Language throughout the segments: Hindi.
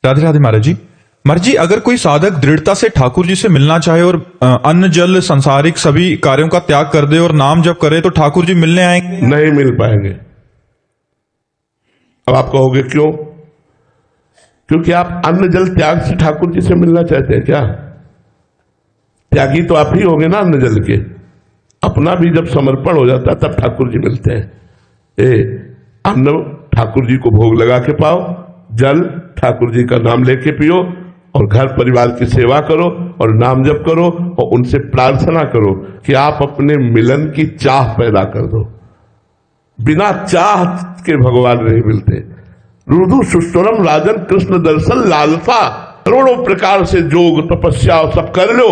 राधे राधे महाराज जी। महाराज जी, अगर कोई साधक दृढ़ता से ठाकुर जी से मिलना चाहे और अन्न जल सांसारिक सभी कार्यों का त्याग कर दे और नाम जप करे तो ठाकुर जी मिलने आएंगे? नहीं मिल पाएंगे। अब आप कहोगे क्यों? क्योंकि आप अन्न जल त्याग से ठाकुर जी से मिलना चाहते हैं क्या? त्यागी तो आप ही होंगे ना अन्न जल के। अपना भी जब समर्पण हो जाता है तब ठाकुर जी मिलते हैं। अन्न ठाकुर जी को भोग लगा के पाओ, जल ठाकुर जी का नाम लेके पियो, और घर परिवार की सेवा करो और नाम जप करो और उनसे प्रार्थना करो कि आप अपने मिलन की चाह पैदा कर दो। बिना चाह के भगवान नहीं मिलते। रुदु सुष्टुरम राजन कृष्ण दर्शन लालसा, करोड़ों प्रकार से जोग तपस्या सब कर लो,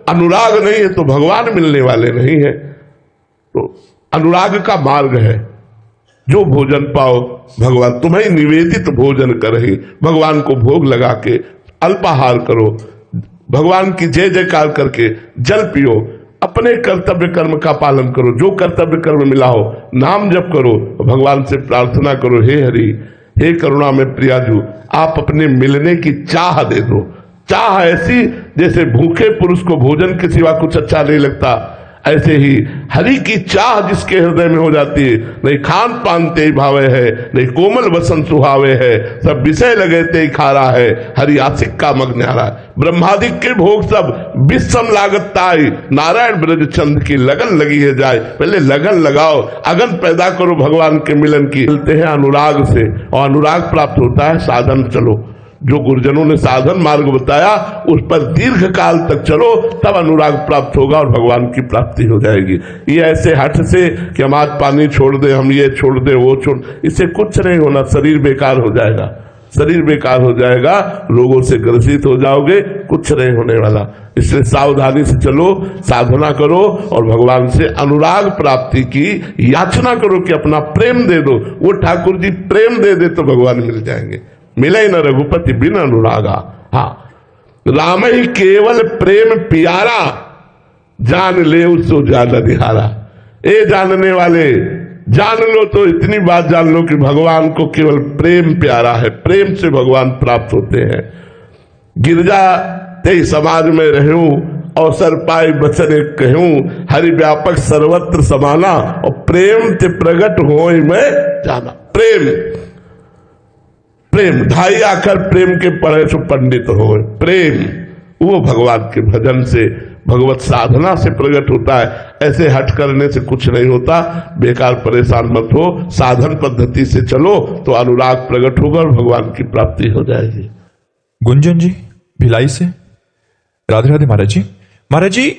अनुराग नहीं है तो भगवान मिलने वाले नहीं है। तो अनुराग का मार्ग है, जो भोजन पाओ भगवान तुम्हें निवेदित भोजन करही, भगवान को भोग लगा के अल्पाहार करो, भगवान की जय जयकार करके जल पियो, अपने कर्तव्य कर्म का पालन करो, जो कर्तव्य कर्म मिला हो नाम जप करो, भगवान से प्रार्थना करो, हे हरि हे करुणा में प्रियाजू आप अपने मिलने की चाह दे दो। चाह ऐसी जैसे भूखे पुरुष को भोजन के सिवा कुछ अच्छा नहीं लगता, ऐसे ही हरि की चाह जिसके हृदय में हो जाती है, नहीं खान पान ते भावे है, नहीं कोमल वसन सुहावे है, सब विषय लगे ते खारा है, हरि आशिक का मग न्यारा। ब्रह्मादिक के भोग सब विषम लागत ताई, नारायण ब्रज चंद की लगन लगी है जाए। पहले लगन लगाओ, अगन पैदा करो भगवान के मिलन की। मिलते हैं अनुराग से, और अनुराग प्राप्त होता है साधन चलो। जो गुरुजनों ने साधन मार्ग बताया उस पर दीर्घ काल तक चलो, तब अनुराग प्राप्त होगा और भगवान की प्राप्ति हो जाएगी। ये ऐसे हठ से कि हम आज पानी छोड़ दे, हम ये छोड़ दे, वो छोड़, इससे कुछ नहीं होना। शरीर बेकार हो जाएगा, शरीर बेकार हो जाएगा, रोगों से ग्रसित हो जाओगे, कुछ नहीं होने वाला। इसलिए सावधानी से चलो, साधना करो और भगवान से अनुराग प्राप्ति की याचना करो कि अपना प्रेम दे दो। वो ठाकुर जी प्रेम दे दे तो भगवान मिल जाएंगे। मिले न रघुपति बिन अनुरागा। हाँ, राम ही केवल प्रेम प्यारा, जान ले उसको जान निहारा। ए जानने वाले जान लो, तो इतनी बात जान लो कि भगवान को केवल प्रेम प्यारा है, प्रेम से भगवान प्राप्त होते हैं। गिरजा ते समाज में रहूं, अवसर पाए बचन एक कहूं, हरि व्यापक सर्वत्र समाना, और प्रेम ते प्रगट होय में जाना। प्रेम प्रेम ढाई आकर प्रेम के पढ़े सो पंडित हो। प्रेम वो भगवान के भजन से, भगवत साधना से प्रकट होता है। ऐसे हट करने से कुछ नहीं होता। बेकार परेशान मत हो, साधन पद्धति से चलो तो अनुराग प्रकट होगा और भगवान की प्राप्ति हो जाएगी। गुंजन जी भिलाई से। राधे राधे महाराज जी। महाराज जी,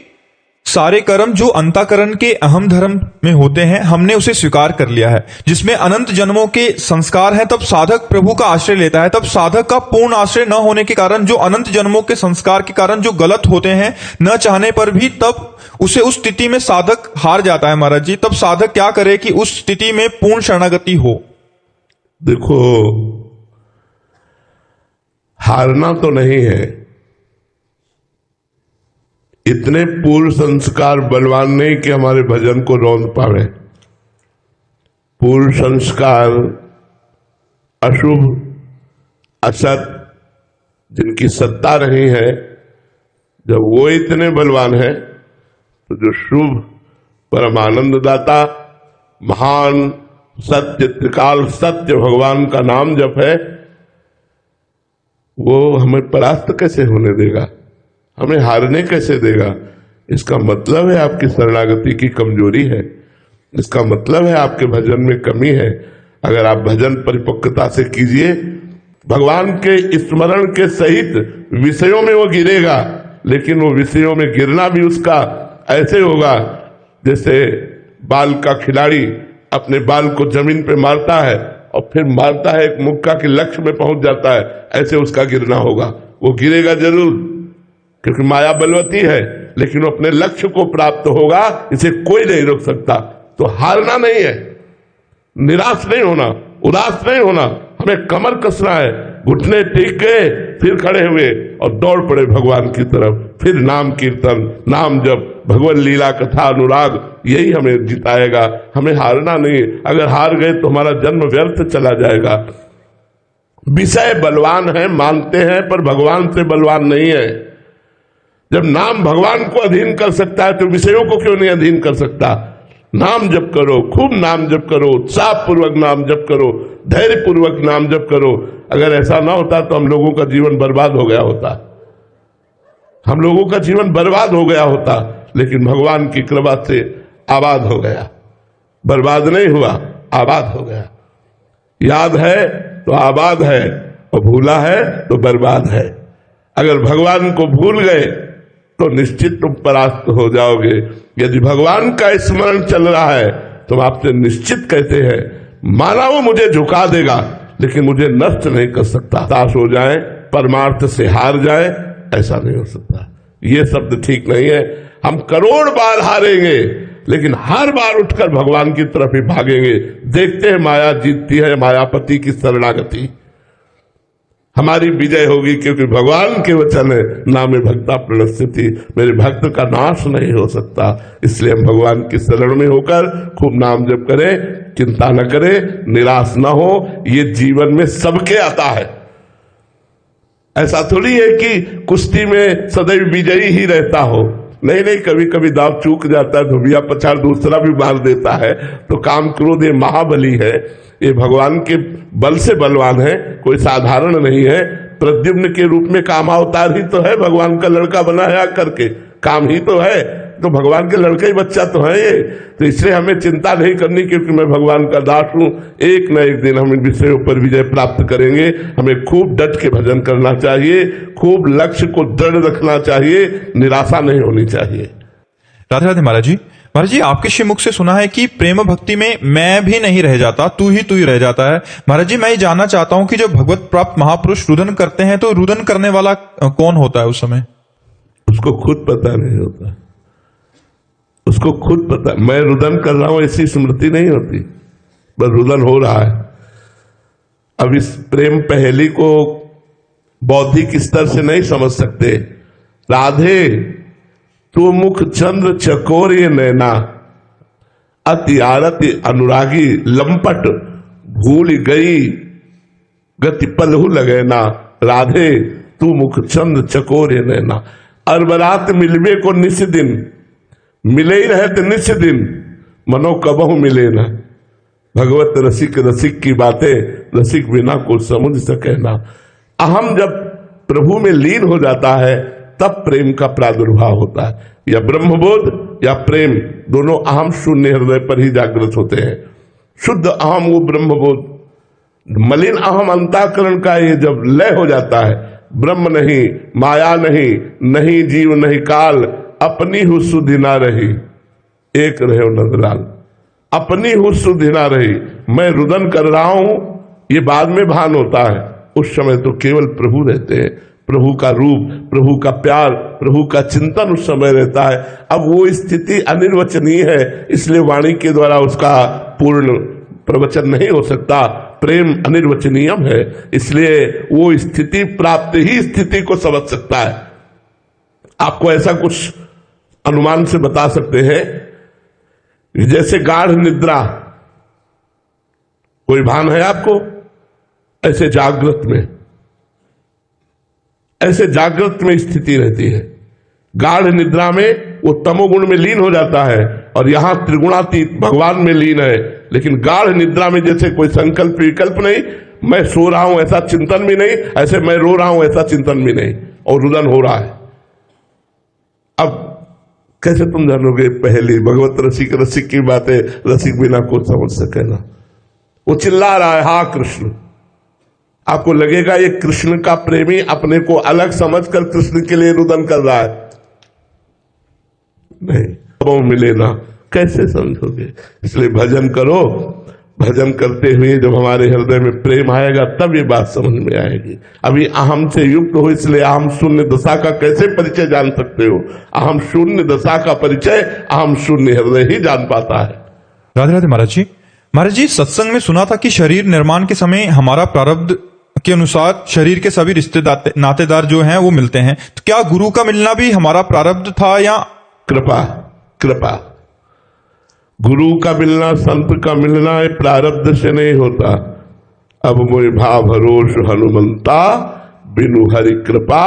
सारे कर्म जो अंतःकरण के अहम धर्म में होते हैं हमने उसे स्वीकार कर लिया है, जिसमें अनंत जन्मों के संस्कार हैं। तब साधक प्रभु का आश्रय लेता है, तब साधक का पूर्ण आश्रय न होने के कारण, जो अनंत जन्मों के संस्कार के कारण जो गलत होते हैं न चाहने पर भी, तब उसे उस स्थिति में साधक हार जाता है। महाराज जी, तब साधक क्या करे कि उस स्थिति में पूर्ण शरणागति हो? देखो, हारना तो नहीं है, इतने पूर्व संस्कार बलवान नहीं कि हमारे भजन को रौंद पावे। पूर्व संस्कार अशुभ असत जिनकी सत्ता रही है, जब वो इतने बलवान है तो जो शुभ परमानंद दाता महान सत्य त्रिकाल सत्य भगवान का नाम जप है, वो हमें परास्त कैसे होने देगा, हमें हारने कैसे देगा? इसका मतलब है आपकी शरणागति की कमजोरी है, इसका मतलब है आपके भजन में कमी है। अगर आप भजन परिपक्वता से कीजिए, भगवान के स्मरण के सहित विषयों में वो गिरेगा, लेकिन वो विषयों में गिरना भी उसका ऐसे होगा जैसे बाल का खिलाड़ी अपने बाल को जमीन पे मारता है और फिर मारता है एक मुक्का के लक्ष्य में पहुंच जाता है, ऐसे उसका गिरना होगा। वो गिरेगा जरूर क्योंकि माया बलवती है, लेकिन वो अपने लक्ष्य को प्राप्त होगा, इसे कोई नहीं रोक सकता। तो हारना नहीं है, निराश नहीं होना, उदास नहीं होना, हमें कमर कसना है, घुटने टेक गए, फिर खड़े हुए और दौड़ पड़े भगवान की तरफ। फिर नाम कीर्तन, नाम जप, भगवत लीला कथा अनुराग, यही हमें जिताएगा। हमें हारना नहीं। अगर हार गए तो हमारा जन्म व्यर्थ चला जाएगा। विषय बलवान है, मानते हैं, पर भगवान से बलवान नहीं है। जब नाम भगवान को अधीन कर सकता है तो विषयों को क्यों नहीं अधीन कर सकता? नाम जप करो, खूब नाम जप करो, उत्साह पूर्वक नाम जप करो, धैर्य पूर्वक नाम जप करो। अगर ऐसा ना होता तो हम लोगों का जीवन बर्बाद हो गया होता, हम लोगों का जीवन बर्बाद हो गया होता। लेकिन भगवान की कृपा से आबाद हो गया, बर्बाद नहीं हुआ, आबाद हो गया। याद है तो आबाद है, और भूला है तो बर्बाद है। अगर भगवान को भूल गए तो निश्चित तुम परास्त हो जाओगे। यदि भगवान का स्मरण चल रहा है तो आपसे निश्चित कहते हैं, माना वो मुझे झुका देगा लेकिन मुझे नष्ट नहीं कर सकता। हताश हो जाए, परमार्थ से हार जाए, ऐसा नहीं हो सकता। ये शब्द ठीक नहीं है। हम करोड़ बार हारेंगे लेकिन हर बार उठकर भगवान की तरफ ही भागेंगे। देखते हैं माया जीतती है, मायापति की शरणागति। हमारी विजय होगी, क्योंकि भगवान के वचन है, नामे भक्ता प्रणश्यति, मेरे भक्त का नाश नहीं हो सकता। इसलिए हम भगवान की शरण में होकर खूब नाम जप करें, चिंता न करें, निराश न हो। ये जीवन में सबके आता है। ऐसा थोड़ी है कि कुश्ती में सदैव विजयी ही रहता हो। नहीं नहीं, कभी कभी दाव चूक जाता है, धुबिया पछाड़ दूसरा भी मार देता है। तो काम क्रोध ये महाबली है, ये भगवान के बल से बलवान है, कोई साधारण नहीं है। प्रद्युम्न के रूप में कामावतार ही तो है, भगवान का लड़का बना है आकर के, काम ही तो है। तो भगवान के लड़का ही बच्चा तो है ये। तो इसलिए हमें चिंता नहीं करनी, क्योंकि मैं भगवान का दास हूं। एक न एक दिन हम इन विषयों पर विजय प्राप्त करेंगे। हमें खूब डट के भजन करना चाहिए, खूब लक्ष्य को दृढ़ रखना चाहिए, निराशा नहीं होनी चाहिए। राधे राधे महाराज जी। महाराज जी, आपके श्रीमुख से सुना है कि प्रेम भक्ति में मैं भी नहीं रह जाता, तू ही रह जाता है। महाराज जी, मैं ये जानना चाहता हूं कि जब भगवत प्राप्त महापुरुष रुदन करते हैं तो रुदन करने वाला कौन होता है उस समय? उसको खुद पता नहीं होता, उसको खुद पता। मैं रुदन कर रहा हूं ऐसी स्मृति नहीं होती, बस रुदन हो रहा है। अब इस प्रेम पहेली को बौद्धिक स्तर से नहीं समझ सकते। राधे तू मुख चंद्र चकोरे नैना, अति आरती अनुरागी लंपट, भूल गई गति पलहु लगैना। राधे तू मुख चंद्र चकोरे नैना, अरबरात मिलवे को निस दिन, मिले ही रहे तो निस दिन, मनो कबहु मिले ना। भगवत रसिक रसिक की बातें रसिक बिना को समझ सके ना। अहम जब प्रभु में लीन हो जाता है तब प्रेम का प्रादुर्भाव होता है। या ब्रह्मबोध या प्रेम, दोनों अहम शून्य हृदय पर ही जागृत होते हैं। शुद्ध अहम वो ब्रह्मबोध, मलिन अहम अंतःकरण का ये जब लय हो जाता है, ब्रह्म नहीं, माया नहीं, नहीं जीव नहीं काल, अपनी हु सुधि ना रही, एक रहे नंदलाल। अपनी हु सुधि ना रही, मैं रुदन कर रहा हूं, ये बाद में भान होता है। उस समय तो केवल प्रभु रहते हैं, प्रभु का रूप, प्रभु का प्यार, प्रभु का चिंतन उस समय रहता है। अब वो स्थिति अनिर्वचनीय है, इसलिए वाणी के द्वारा उसका पूर्ण प्रवचन नहीं हो सकता। प्रेम अनिर्वचनीयम है, इसलिए वो स्थिति प्राप्त ही स्थिति को समझ सकता है। आपको ऐसा कुछ अनुमान से बता सकते हैं, जैसे गाढ़ निद्रा, कोई भान है आपको? ऐसे जागृत में, ऐसे जागृत में स्थिति रहती है। गाढ़ निद्रा में वो तमोगुण में लीन हो जाता है, और यहां त्रिगुणातीत भगवान में लीन है। लेकिन गाढ़ निद्रा में जैसे कोई संकल्प विकल्प नहीं, मैं सो रहा हूं ऐसा चिंतन भी नहीं, ऐसे मैं रो रहा हूं ऐसा चिंतन भी नहीं, और रुदन हो रहा है। अब कैसे तुम जानोगे पहली भगवत रसिक रसिक की बातें रसिक बिना को समझ सके ना। वो चिल्ला रहा है, हा कृष्ण। आपको लगेगा ये कृष्ण का प्रेमी अपने को अलग समझकर कृष्ण के लिए रुदन कर रहा है। नहीं, वो मिले ना, कैसे समझोगे? इसलिए भजन करो, भजन करते हुए जब हमारे हृदय में प्रेम आएगा तब ये बात समझ में आएगी। अभी अहम से युक्त हो, इसलिए अहम शून्य दशा का कैसे परिचय जान सकते हो? अहम शून्य दशा का परिचय अहम शून्य हृदय ही जान पाता है। राधे राधे महाराज जी। महाराज जी, सत्संग में सुना था कि शरीर निर्माण के समय हमारा प्रारब्ध के अनुसार शरीर के सभी रिश्तेदार नातेदार जो हैं वो मिलते हैं, तो क्या गुरु का मिलना भी हमारा प्रारब्ध था या कृपा? कृपा, गुरु का मिलना, संत का मिलना ये प्रारब्ध से नहीं होता, अब मोहि भाव भरोस हनुमंता, बिनु हरि कृपा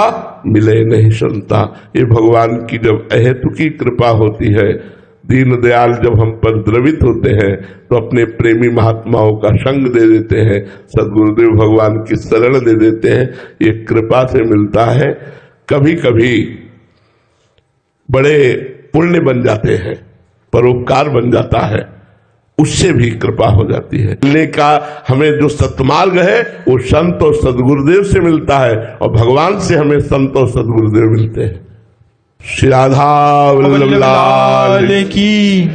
मिले नहीं संता। ये भगवान की जब अहेतुकी कृपा होती है, दीन दयाल जब हम पर द्रवित होते हैं तो अपने प्रेमी महात्माओं का संग दे देते हैं, सदगुरुदेव भगवान की शरण दे देते हैं। ये कृपा से मिलता है। कभी कभी बड़े पुण्य बन जाते हैं, परोपकार बन जाता है, उससे भी कृपा हो जाती है। मिलने का हमें जो सत्मार्ग है वो संत और सदगुरुदेव से मिलता है, और भगवान से हमें संत और सदगुरुदेव मिलते हैं। श्री राधा वल्लभ लाल की